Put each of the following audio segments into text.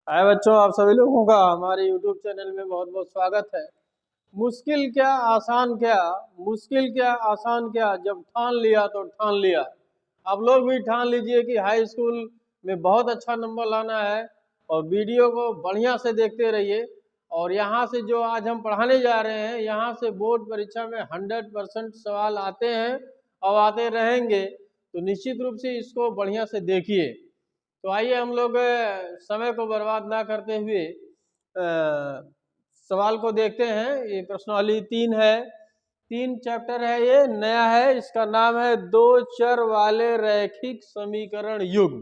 हाय बच्चों, आप सभी लोगों का हमारे YouTube चैनल में बहुत बहुत स्वागत है। मुश्किल क्या आसान क्या, मुश्किल क्या आसान क्या, जब ठान लिया तो ठान लिया। आप लोग भी ठान लीजिए कि हाई स्कूल में बहुत अच्छा नंबर लाना है और वीडियो को बढ़िया से देखते रहिए। और यहाँ से जो आज हम पढ़ाने जा रहे हैं, यहाँ से बोर्ड परीक्षा में 100% सवाल आते हैं और आते रहेंगे, तो निश्चित रूप से इसको बढ़िया से देखिए। तो आइए हम लोग समय को बर्बाद ना करते हुए सवाल को देखते हैं। ये प्रश्नावली 3 है, 3 चैप्टर है, ये नया है। इसका नाम है दो चर वाले रैखिक समीकरण युग्म।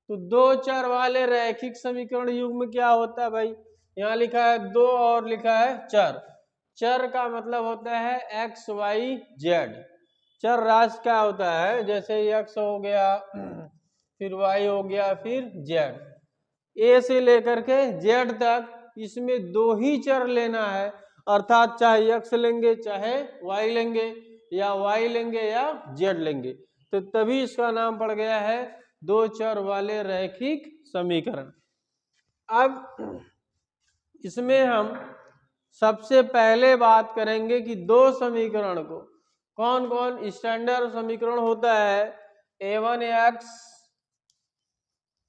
तो दो चर वाले रैखिक समीकरण युग्म क्या होता है भाई? यहाँ लिखा है दो और लिखा है चर। चर का मतलब होता है एक्स वाई जेड। चर राशि क्या होता है? जैसे एक्स हो गया, फिर वाई हो गया, फिर जेड। ए से लेकर के जेड तक इसमें दो ही चर लेना है, अर्थात चाहे एक्स लेंगे चाहे वाई लेंगे, या वाई लेंगे या जेड लेंगे, तो तभी इसका नाम पड़ गया है दो चर वाले रैखिक समीकरण। अब इसमें हम सबसे पहले बात करेंगे कि दो समीकरण को कौन कौन स्टैंडर्ड समीकरण होता है। a1x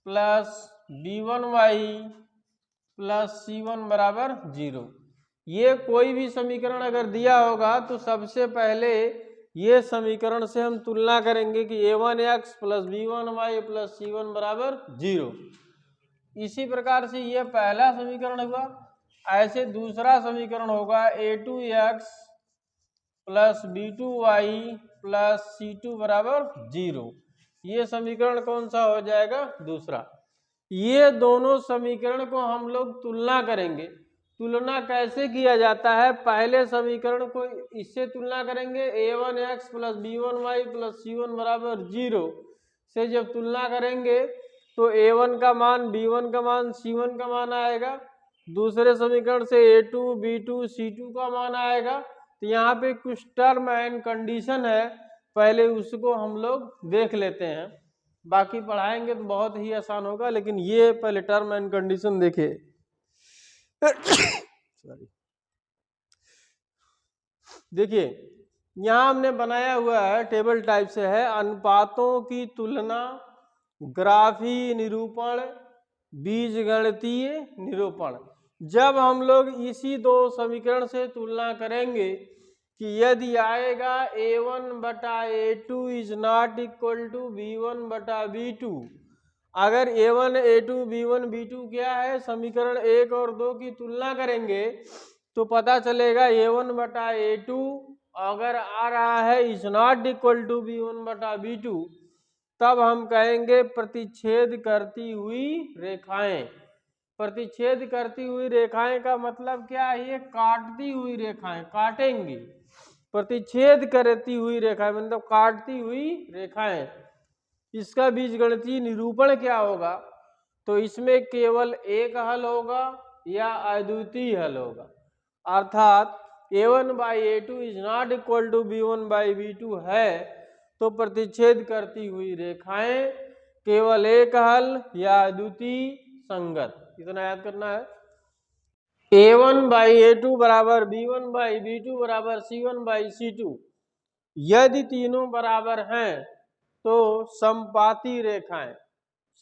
plus b1y plus c1 बराबर 0। ये कोई भी समीकरण अगर दिया होगा तो सबसे पहले ये समीकरण से हम तुलना करेंगे कि a1x plus b1y plus c1 बराबर 0। इसी प्रकार से ये पहला समीकरण हुआ। ऐसे दूसरा समीकरण होगा a2x plus b2y plus c2 बराबर 0। ये समीकरण कौन सा हो जाएगा? दूसरा। ये दोनों समीकरण को हम लोग तुलना करेंगे। तुलना कैसे किया जाता है? पहले समीकरण को इससे तुलना करेंगे, a1x plus b1y plus c1 बराबर 0 से जब तुलना करेंगे तो a1 का मान, b1 का मान, c1 का मान आएगा। दूसरे समीकरण से a2 b2 c2 का मान आएगा। तो यहाँ पे कुछ टर्म एंड कंडीशन है, पहले उसको हम लोग देख लेते हैं। बाकी पढ़ाएंगे तो बहुत ही आसान होगा, लेकिन ये पहले टर्म एंड कंडीशन देखिए। देखिए यहाँ हमने बनाया हुआ है, टेबल टाइप से है, अनुपातों की तुलना, ग्राफी निरूपण, बीजगणितीय निरूपण। जब हम लोग इसी दो समीकरण से तुलना करेंगे कि यदि आएगा a1 बटा a2 is not equal to b1 बटा b2, अगर a1 a2 b1 b2 क्या है, समीकरण 1 और 2 की तुलना करेंगे तो पता चलेगा a1 बटा a2 अगर आ रहा है is not equal to b1 बटा b2, तब हम कहेंगे प्रतिच्छेद करती हुई रेखाएं। प्रतिच्छेद करती हुई रेखाएं का मतलब क्या है? ये काटती हुई रेखाएं, काटेंगी। प्रतिच्छेद करती हुई रेखाएं मतलब काटती हुई रेखाएं। इसका बीजगणितीय निरूपण क्या होगा? तो इसमें केवल एक हल होगा या अद्वितीय हल होगा, अर्थात a1 by a2 is not equal to b1 by b2 है तो प्रतिच्छेद करती हुई रेखाएं केवल एक हल या अद्वितीय संगत। इतना याद करना है। a1 बाई a2 बराबर b1 बाई b2 बराबर c1 बाई c2। यदि तीनों बराबर हैं तो समपाती रेखाएं,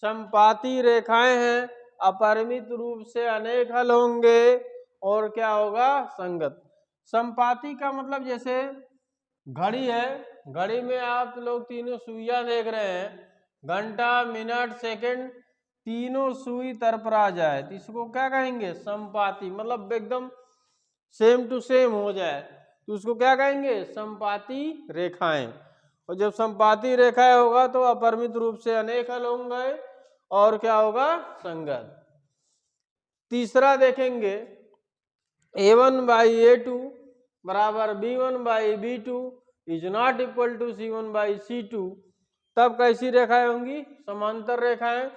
समपाती रेखाएं हैं, अपरिमित रूप से अनेक हल होंगे और क्या होगा? संगत। समपाती का मतलब जैसे घड़ी है, घड़ी में आप लोग तीनों सुइयां देख रहे हैं, घंटा मिनट सेकंड तीनों सुई तरफरा जाए तो इसको क्या कहेंगे? समपाती। मतलब एकदम सेम टू सेम हो जाए तो उसको क्या कहेंगे? समपाती रेखाएं। और जब समपाती रेखाएं होगा तो अपरिमित रूप से अनेक हल होंगे और क्या होगा? संगत। तीसरा देखेंगे a1 बाई a2 बराबर b1 by b2 is not equal to c1 by c2। तब कैसी रेखाएं होंगी? समांतर रेखाएं।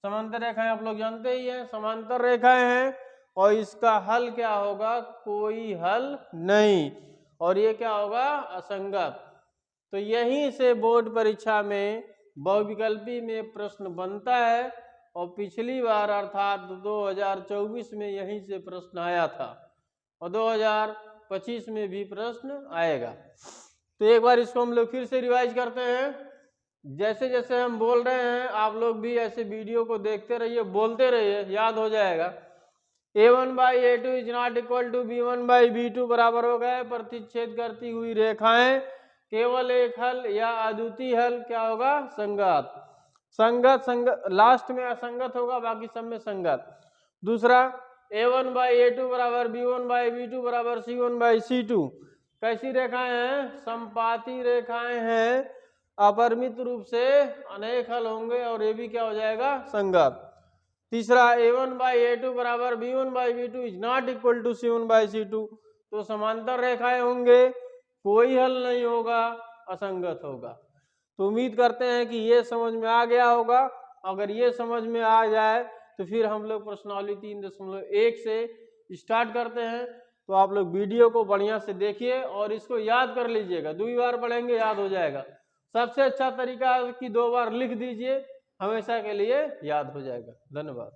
समांतर रेखाएं आप लोग जानते ही हैं, समांतर रेखाएं हैं और इसका हल क्या होगा? कोई हल नहीं। और ये क्या होगा? असंगत। तो यहीं से बोर्ड परीक्षा में बहुविकल्पी में प्रश्न बनता है और पिछली बार अर्थात 2024 में यहीं से प्रश्न आया था और 2025 में भी प्रश्न आएगा। तो एक बार इसको हम लोग फिर से रिवाइज करते हैं। जैसे जैसे हम बोल रहे हैं आप लोग भी ऐसे वीडियो को देखते रहिए, बोलते रहिए, याद हो जाएगा। a1/a2 is not equal to b1/b2 बराबर हो गए प्रतिच्छेद करती हुई रेखाएं केवल एक हल या अद्वितीय हल क्या होगा? संगत। संगत लास्ट में असंगत होगा, बाकी सब में संगत। दूसरा a1/a2 बराबर b1/b2 बराबर c1/c2 कैसी रेखाएं हैं? संपाती रेखाएं हैं, अपरिमित रूप से अनेक हल होंगे और ये भी क्या हो जाएगा? संगत। तीसरा a1/a2 बराबर b1/b2 is not equal to c1/c2 तो समांतर रेखाएं होंगे, कोई हल नहीं होगा, असंगत होगा। तो उम्मीद करते हैं कि ये समझ में आ गया होगा। अगर ये समझ में आ जाए तो फिर हम लोग प्रश्नावली 3.1 से स्टार्ट करते हैं। तो आप लोग वीडियो को बढ़िया से देखिए और इसको याद कर लीजिएगा, 2 बार पढ़ेंगे याद हो जाएगा। सबसे अच्छा तरीका है कि 2 बार लिख दीजिए, हमेशा के लिए याद हो जाएगा। धन्यवाद।